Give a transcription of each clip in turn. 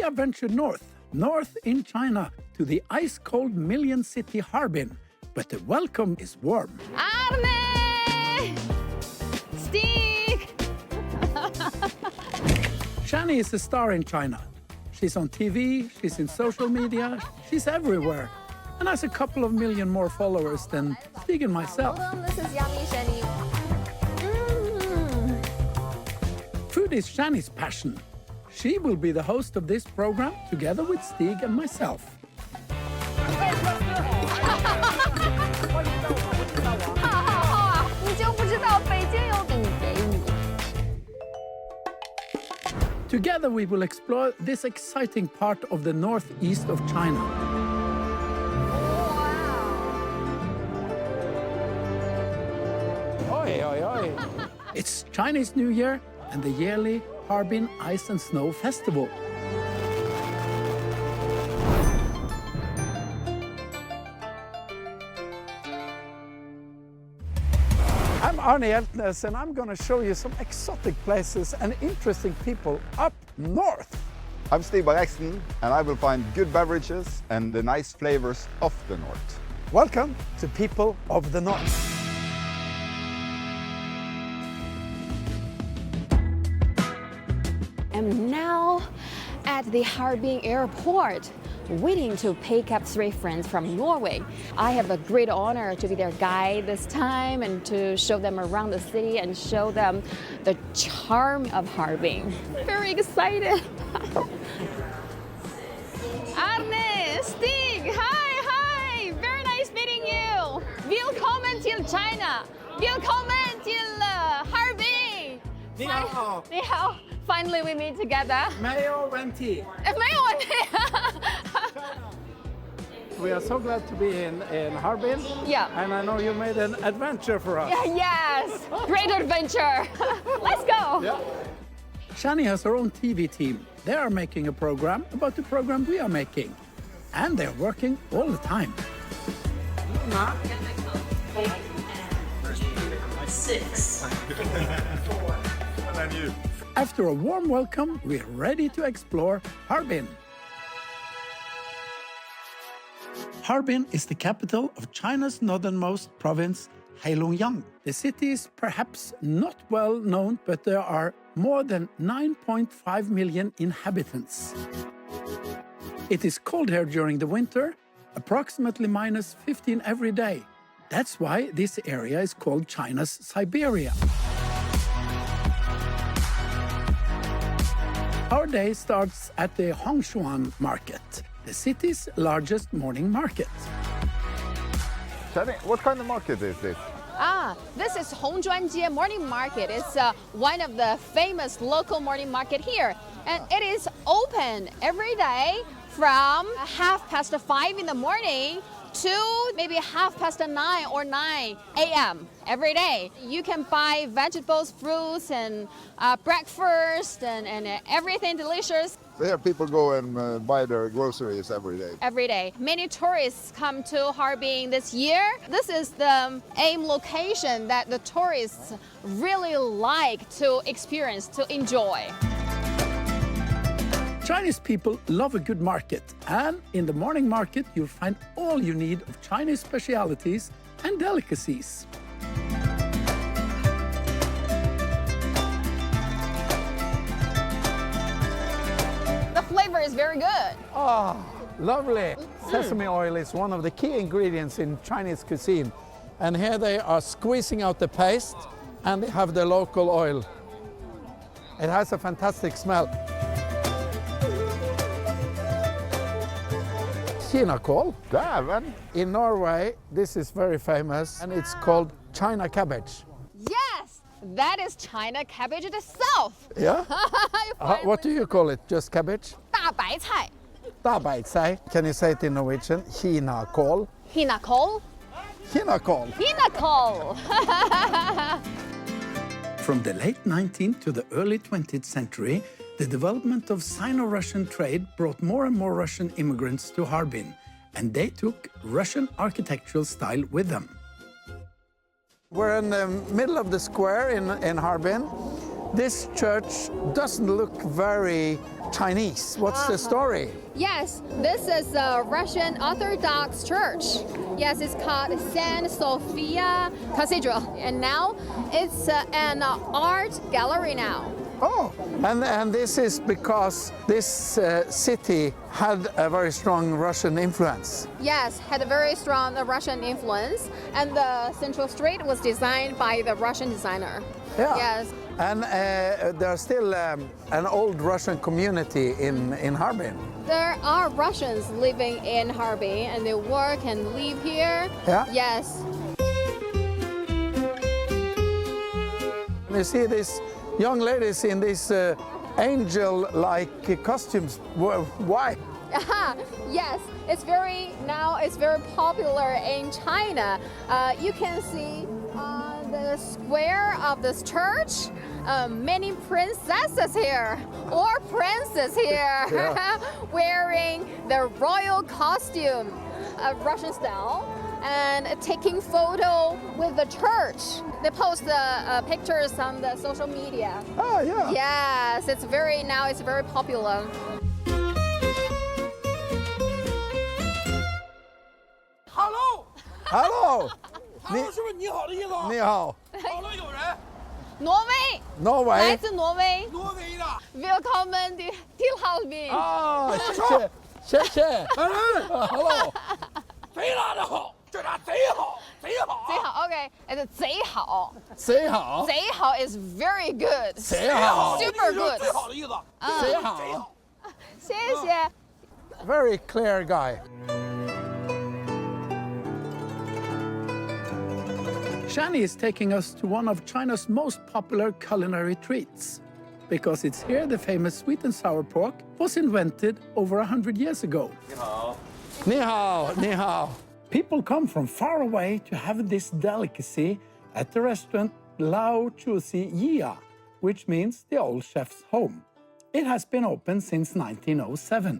have ventured north in China, to the ice-cold million city Harbin. But the welcome is warm. Arne! Stig! Shanny is a star in China. She's on TV, she's in social media, she's everywhere. And has a couple of million more followers than Stig and myself. Hold on, this is yummy, Shanny. Food is Shanny's passion. She will be the host of this program together with Stig and myself. Together we will explore this exciting part of the northeast of China. Oi, oi, oi. It's Chinese New Year and the yearly Harbin Ice and Snow Festival. I'm Arne Hjeltnes, and I'm going to show you some exotic places and interesting people up north. I'm Stig Bareksten, and I will find good beverages and the nice flavors of the north. Welcome to People of the North. I'm now at the Harbin airport, waiting to pick up 3 friends from Norway. I have a great honor to be their guide this time and to show them around the city and show them the charm of Harbin. Very excited. Arne, Stig, hi. Very nice meeting you. Willkommen til China. Willkommen til Harbin. Ni hao. Ni hao. Finally, we meet together. Mayo Venti. We are so glad to be in Harbin. Yeah. And I know you made an adventure for us. Yes, great adventure. Let's go. Yeah. Shanny has her own TV team. They are making a program about the program we are making. And they're working all the time. 6. 4. And then you. After a warm welcome, we're ready to explore Harbin. Harbin is the capital of China's northernmost province, Heilongjiang. The city is perhaps not well known, but there are more than 9.5 million inhabitants. It is cold here during the winter, approximately -15 every day. That's why this area is called China's Siberia. Our day starts at the Hongshuan market, the city's largest morning market. Shanny, what kind of market is this? This is Hongzhuanjie Morning Market. It's one of the famous local morning market here. And it is open every day from 5:30 in the morning to maybe 9:30 or 9 a.m. every day. You can buy vegetables, fruits, and breakfast and everything delicious. So here people go and buy their groceries every day. Every day. Many tourists come to Harbin this year. This is the aim location that the tourists really like to experience, to enjoy. Chinese people love a good market, and in the morning market you'll find all you need of Chinese specialities and delicacies. The flavor is very good. Oh, lovely. Sesame oil is one of the key ingredients in Chinese cuisine. And here they are squeezing out the paste, and they have the local oil. It has a fantastic smell. Kinakål. Damn. In Norway, this is very famous, and it's called China cabbage. Yes, that is China cabbage itself. Yeah? What do you call it? Just cabbage? 大白菜. 大白菜. Can you say it in Norwegian? Kinakål. Hinakål. Kinakål. Hinakål. From the late 19th to the early 20th century, the development of Sino-Russian trade brought more and more Russian immigrants to Harbin, and they took Russian architectural style with them. We're in the middle of the square in Harbin. this church doesn't look very Chinese. What's the story? Yes, this is a Russian Orthodox church. Yes, it's called St. Sophia Cathedral. And now it's an art gallery now. Oh, and this is because this city had a very strong Russian influence. Yes, had a very strong Russian influence. And the central street was designed by the Russian designer. Yeah. Yes. And there's still an old Russian community in Harbin. There are Russians living in Harbin and they work and live here. Yeah? Yes. You see these young ladies in these angel-like costumes. Why? Yes, it's very popular in China. You can see on the square of this church many princesses here or princes here Yeah. wearing the royal costume, Russian style, and taking photo with the church. They post the pictures on the social media. Oh, yeah. Yes, it's very popular. Hello， Hello. Hello 是不是你好的意思？你好。好了，有人，挪威，来 Norway. 自挪威。挪威的， Willkommen til Harbin. 啊，谢谢。Hello. 贼拉的好，这俩贼好，贼好，贼好 ，OK， it's 贼好。谁好？贼好 is very good. 谁好 Super 这就是 good. 最好的意思。谁贼好好，谢谢。 ？Very clear guy. Shanny is taking us to one of China's most popular culinary treats. Because it's here the famous sweet and sour pork was invented over 100 years ago. Ni hao, ni hao. People come from far away to have this delicacy at the restaurant Lao Chusi Yia, which means the old chef's home. It has been open since 1907.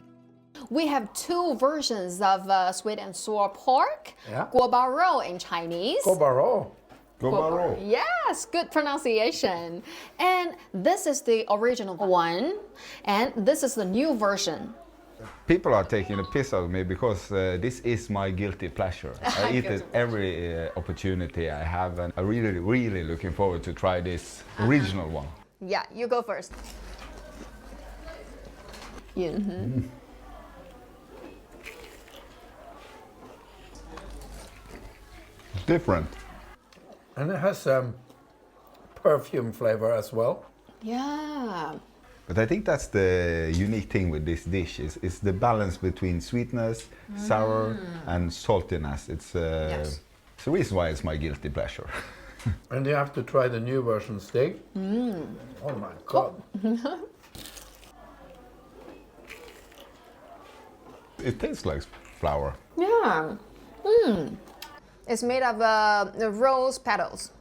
We have two versions of sweet and sour pork. Yeah. Guo Bao Rou in Chinese. Guo Bao Rou. Go Baro. Yes, good pronunciation. And this is the original one, and this is the new version. People are taking a piss out of me because this is my guilty pleasure. I eat it every opportunity I have, and I'm really, really looking forward to try this original one. Yeah, you go first. Different. And it has perfume flavor as well. Yeah. But I think that's the unique thing with this dish is the balance between sweetness, sour, and saltiness. It's Yes. it's the reason why it's my guilty pleasure. And you have to try the new version, Stig. Oh my God. It tastes like flour. Yeah. It's made of rose petals.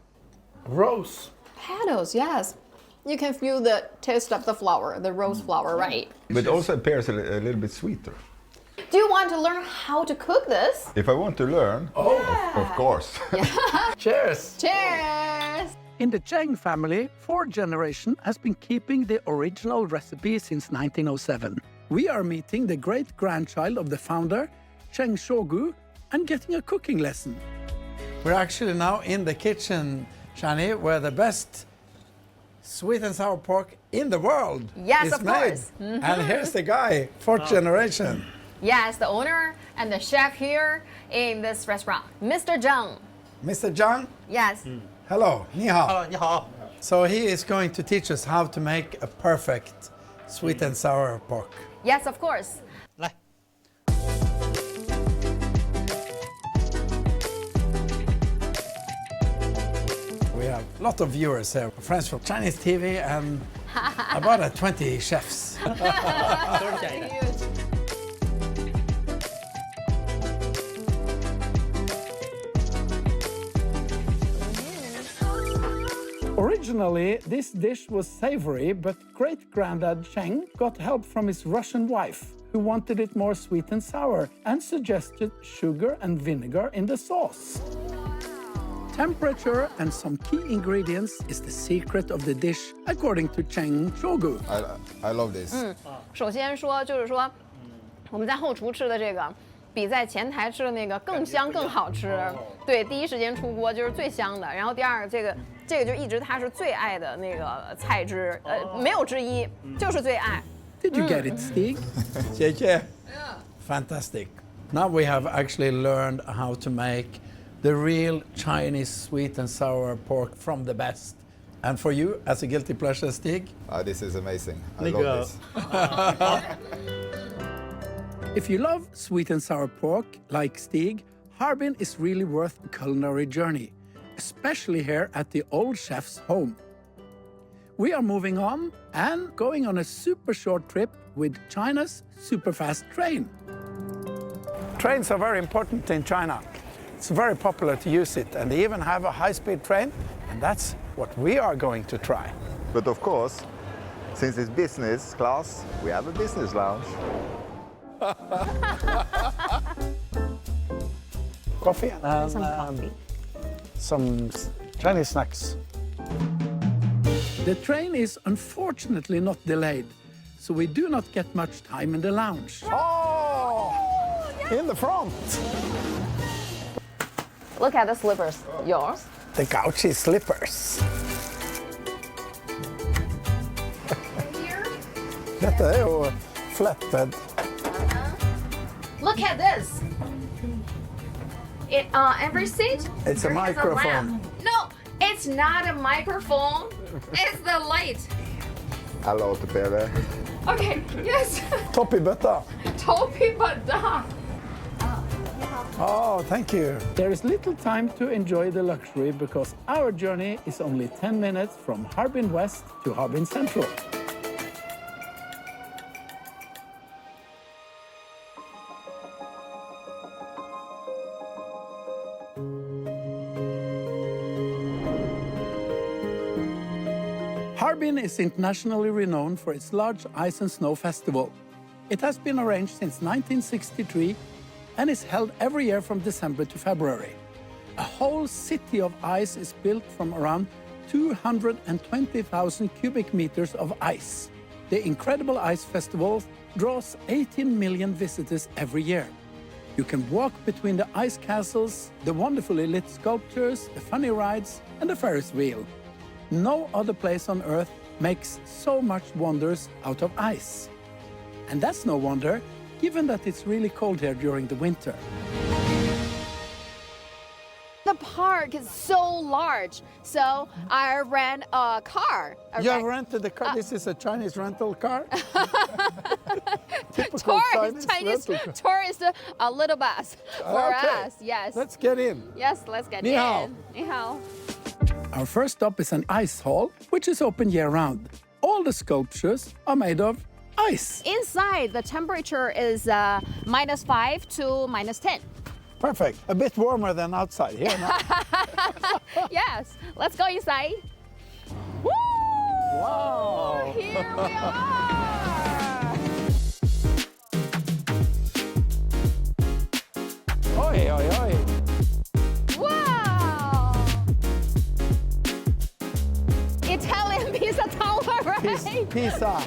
Rose. Petals, yes. You can feel the taste of the flower, the rose flower, right? But it also appears a little bit sweeter. Do you want to learn how to cook this? If I want to learn, of course. Cheers. Cheers! In the Cheng family, 4th generation has been keeping the original recipe since 1907. We are meeting the great-grandchild of the founder, Cheng Shogu, and getting a cooking lesson. We're actually now in the kitchen, Shanny, where the best sweet and sour pork in the world Yes, is of made. course. And here's the guy, 4th generation. Yes, the owner and the chef here in this restaurant, Mr. Zhang. Mr. Zhang, Yes. hello, ni hao. ，Hello，你好。 So he is going to teach us how to make a perfect sweet and sour pork. Yes, of course. 来， We have a lot of viewers here, friends from Chinese TV and about 20 chefs. 都是便宜的。 Originally, this dish was savory, but great-granddad Cheng got help from his Russian wife, who wanted it more sweet and sour, and suggested sugar and vinegar in the sauce. Temperature and some key ingredients is the secret of the dish, according to Cheng Shogu. I love this. 首先说就是说，我们在后厨吃的这个，比在前台吃的那个更香更好吃。对，第一时间出锅就是最香的。然后第二，这个就一直他是最爱的那个菜汁，没有之一，就是最爱。Did you get it, Stig? Yeah. Fantastic. Now we have actually learned how to make the real Chinese sweet and sour pork from the best. And for you, as a guilty pleasure, Stig? This is amazing. I love this. If you love sweet and sour pork, like Stig, Harbin is really worth a culinary journey, especially here at the old chef's home. We are moving on and going on a super short trip with China's super fast train. Trains are very important in China. It's very popular to use it, and they even have a high-speed train, and that's what we are going to try. But of course, since it's business class, we have a business lounge. Coffee and some Chinese snacks. The train is unfortunately not delayed, so we do not get much time in the lounge. Oh, in the front. Look at the slippers. Yours? The gauchy slippers. Dette jo flatbed. Look at this. Every seat. It's a microphone. No, it's not a microphone. It's the light. Hello to Peder. Okay, yes. Topp I bøtta. Topi bada. Oh, thank you. There is little time to enjoy the luxury because our journey is only 10 minutes from Harbin West to Harbin Central. Harbin is internationally renowned for its large ice and snow festival. It has been arranged since 1963 and is held every year from December to February. A whole city of ice is built from around 220,000 cubic meters of ice. The incredible ice festival draws 18 million visitors every year. You can walk between the ice castles, the wonderfully lit sculptures, the funny rides, and the Ferris wheel. No other place on Earth makes so much wonders out of ice. And that's no wonder, given that it's really cold here during the winter. The park is so large, so I rent a car. You have rented a car? This is a Chinese rental car? Typical Chinese rental car. tourist little bus for us, yes. Let's get in. Yes, let's get Ni hao. in. Ni hao. Our first stop is an ice hall, which is open year-round. All the sculptures are made of ice. Inside, the temperature is -5 to -10. Perfect. A bit warmer than outside here now. Yes, let's go inside. Woo! Wow. Here we are. Oi, oi, oi. Wow! Italian pizza tower, right? Pizza.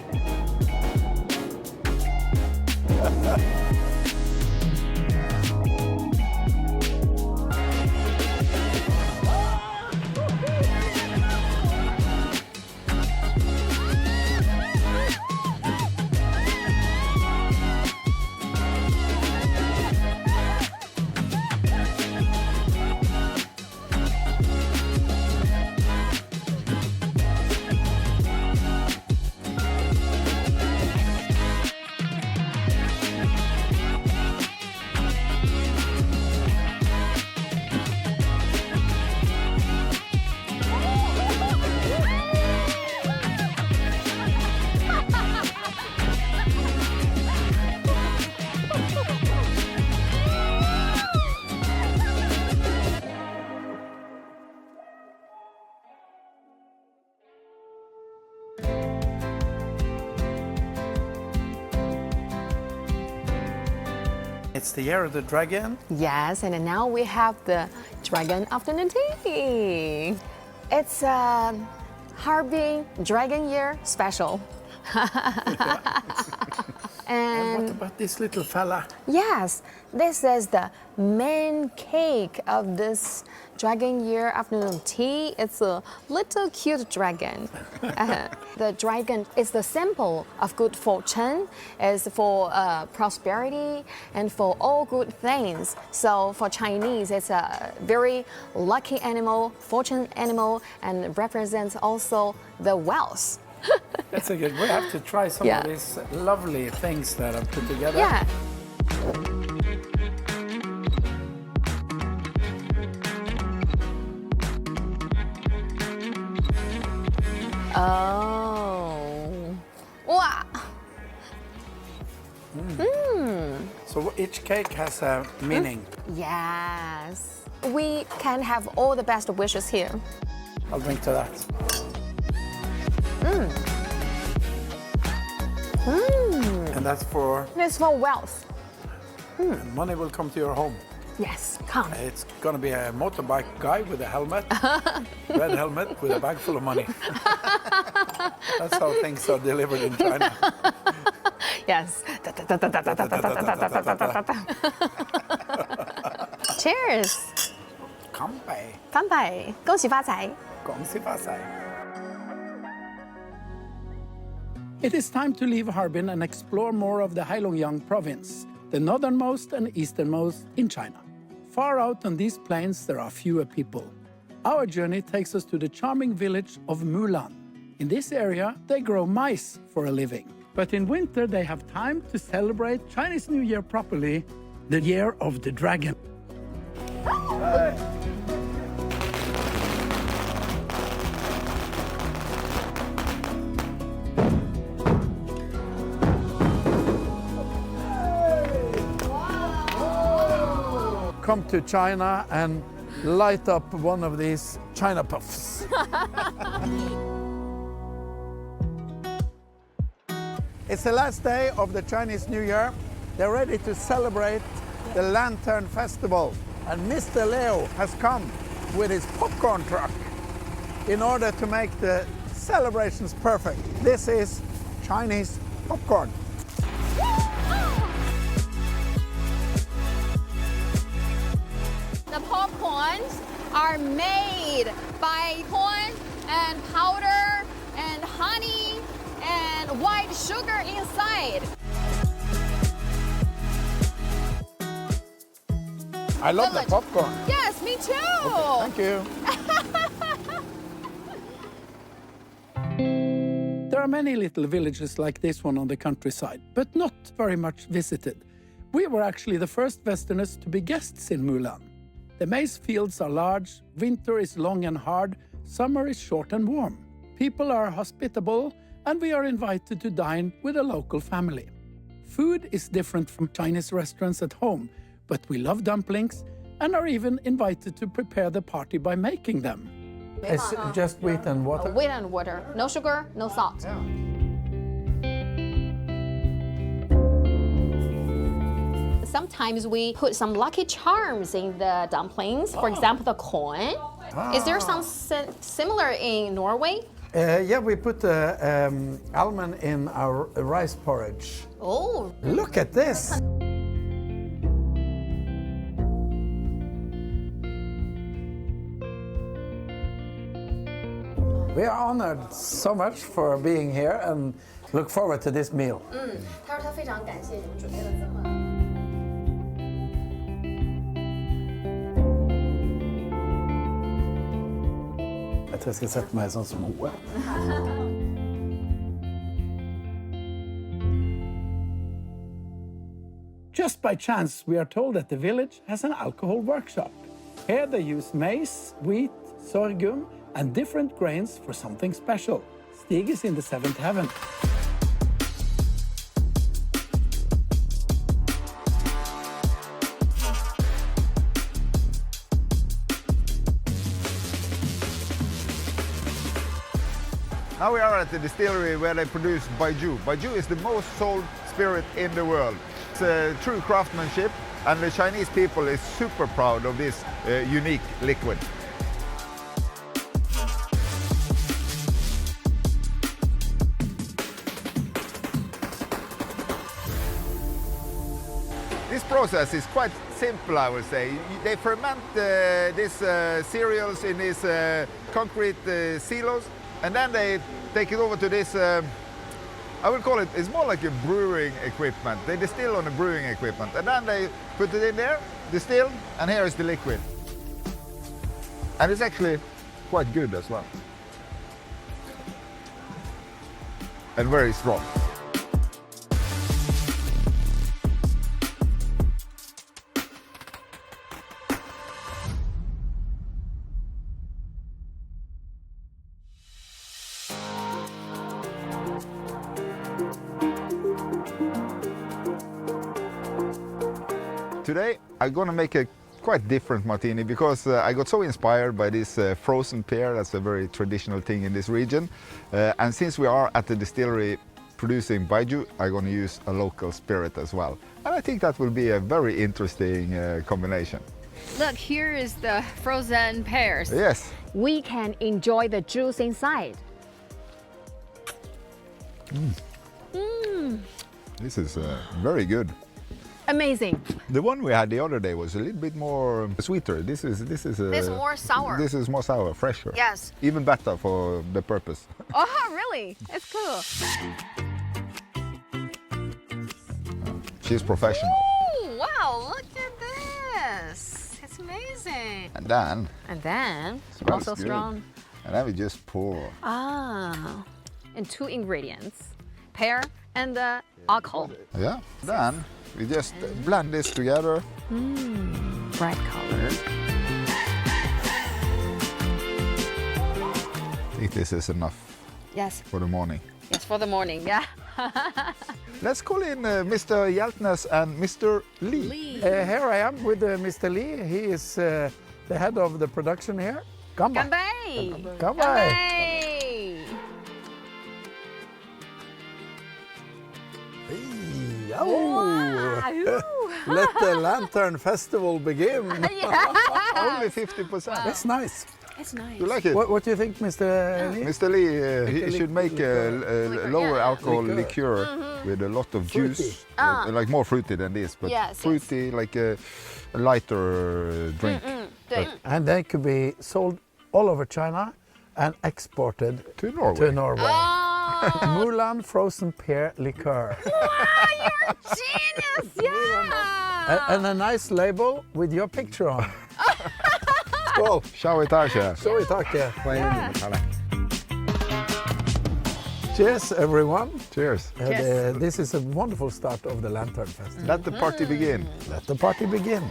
It's the year of the dragon. Yes, and now we have the Dragon afternoon tea. It's Harbin Dragon Year Special. And what about this little fella? Yes, this is the main cake of this Dragon Year afternoon tea. It's a little cute dragon. The dragon is the symbol of good fortune, is for prosperity and for all good things. So for Chinese, it's a very lucky animal, fortune animal, and represents also the wealth. That's a good. We have to try some Yeah. of these lovely things that I've put together. Yeah. Oh. Wow. So each cake has a meaning. Yes. We can have all the best wishes here. I'll drink to that. And that's for It's for wealth. and money will come to your home. Yes, come. It's gonna be a motorbike guy with a helmet, red helmet with a bag full of money. That's how things are delivered in China. Yes. Cheers. 干杯，干杯，恭喜发财。恭喜发财。It is time to leave Harbin and explore more of the Heilongjiang province, the northernmost and easternmost in China. Far out on these plains, there are fewer people. Our journey takes us to the charming village of Mulan. In this area, they grow mice for a living. But in winter, they have time to celebrate Chinese New Year properly, the Year of the Dragon. Come to China and light up one of these China puffs. It's the last day of the Chinese New Year. They're ready to celebrate the Lantern Festival. And Mr. Leo has come with his popcorn truck in order to make the celebrations perfect. This is Chinese popcorn. The popcorns are made by corn and powder and honey and white sugar inside. I love Village. the popcorn. Yes, me too. Thank you. There are many little villages like this one on the countryside, but not very much visited. We were actually the first Westerners to be guests in Mulan. The maize fields are large, winter is long and hard, summer is short and warm. People are hospitable, and we are invited to dine with a local family. Food is different from Chinese restaurants at home, but we love dumplings and are even invited to prepare the party by making them. It's just wheat and water? Wheat and water. No sugar, no salt. Sometimes we put some lucky charms in the dumplings. For example, the corn. Is there some similar in Norway? Yeah, we put almond in our rice porridge. Oh, Look at this! We are honored so much for being here and look forward to this meal. 他说他非常感谢你们准备了这么。Jeg tror jeg skal sette meg sånn som hun. Just by chance, we are told that the village has an alcohol workshop. Here they use maize, wheat, sorghum, and different grains for something special. Stig is in the seventh heaven. Now we are at the distillery where they produce baijiu. Baijiu is the most sold spirit in the world. It's true craftsmanship, and the Chinese people is super proud of this unique liquid. This process is quite simple, I would say. They ferment these cereals in these concrete silos, and then they take it over to this, I would call it, it's more like a brewing equipment. They distill on a brewing equipment, and then they put it in there, distill, and here is the liquid. And it's actually quite good as well. And very strong. Today I'm gonna make a quite different martini because I got so inspired by this frozen pear. That's a very traditional thing in this region. And since we are at the distillery producing baijiu, I'm gonna use a local spirit as well. And I think that will be a very interesting combination. Look, here is the frozen pears. Yes. We can enjoy the juice inside. This is very good. Amazing. The one we had the other day was a little bit more sweeter. This is more sour. This is more sour, fresher. Yes. Even better for the purpose. Oh, really? It's cool. She's professional. Ooh, wow, look at this. It's amazing. And then Also good. strong. And then we just pour. And two ingredients, pear and alcohol. Yeah. Then we just blend this together. Bright color. I think this is enough Yes. for the morning. Yes, for the morning, yeah. Let's call in Mr. Hjeltnes and Mr. Lee. Here I am with Mr. Lee. He is the head of the production here. Ganbei. Ganbei. Ganbei. Ganbei. Oh, let the Lantern Festival begin. Only 50%. That's nice. It's nice. You like it? What do you think, Mr. Lee? Mr. Lee, he should make a lower yeah. alcohol liqueur with a lot of Fruity. juice, like more fruity than this, but Yes, fruity, like a lighter drink. 对 And they could be sold all over China and exported To Norway. to Norway. Oh, Mulan frozen pear liqueur. you're a genius, yeah. And a nice label with your picture on. Skål! Shall we touch it? Så vi tackar. Cheers, everyone. Cheers. This is a wonderful start of the Lantern Festival. Let the party begin. Let the party begin.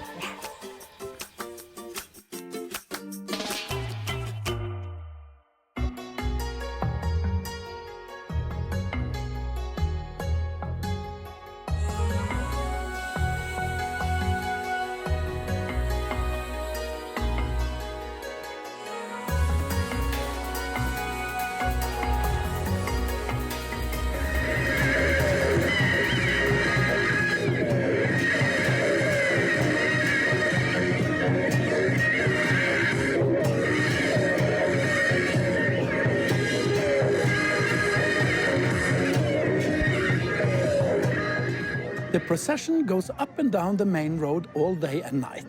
The procession goes up and down the main road all day and night.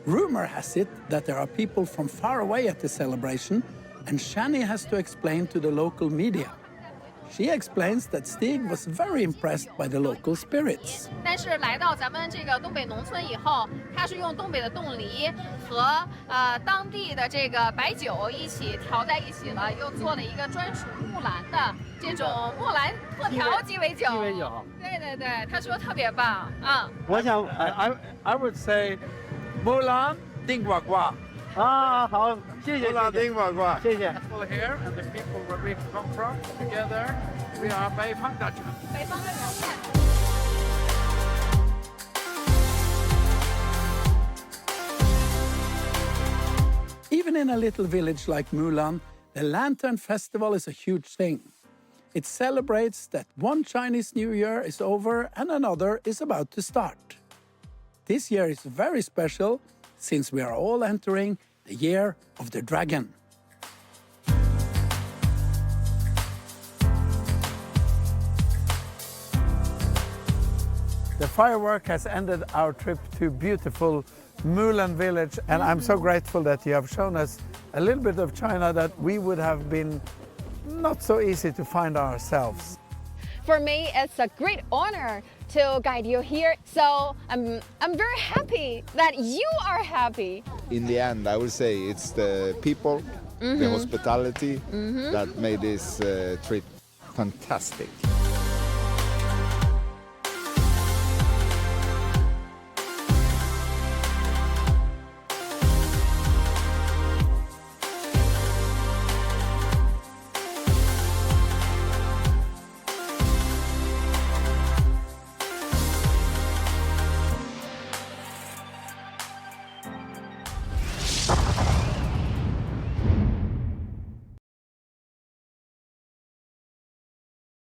Rumor has it that there are people from far away at the celebration, and Shanny has to explain to the local media. She explains that Stig was very impressed by the local spirits. 但是来到咱们这个东北农村以后，它是用东北的冻梨和当地的这个白酒一起调在一起了，又做了一个专属木兰的这种木兰特调鸡尾酒。鸡尾酒。对对对，他说特别棒啊。我想 I would say Mulan Ding Wak Wak. 啊，好，谢谢， Mulan 谢谢 Ding Wak Wak. 谢谢。 People here and the people where we come from together, we are 北方大家。北方的人们。 Even in a little village like Mulan, the Lantern Festival is a huge thing. It celebrates that one Chinese New Year is over and another is about to start. This year is very special since we are all entering the year of the dragon. The firework has ended our trip to beautiful Mulan village, and I'm so grateful that you have shown us a little bit of China that we would have been not so easy to find ourselves. For me, it's a great honor to guide you here. So I'm very happy that you are happy. In the end, I would say it's the people, the hospitality that made this trip fantastic.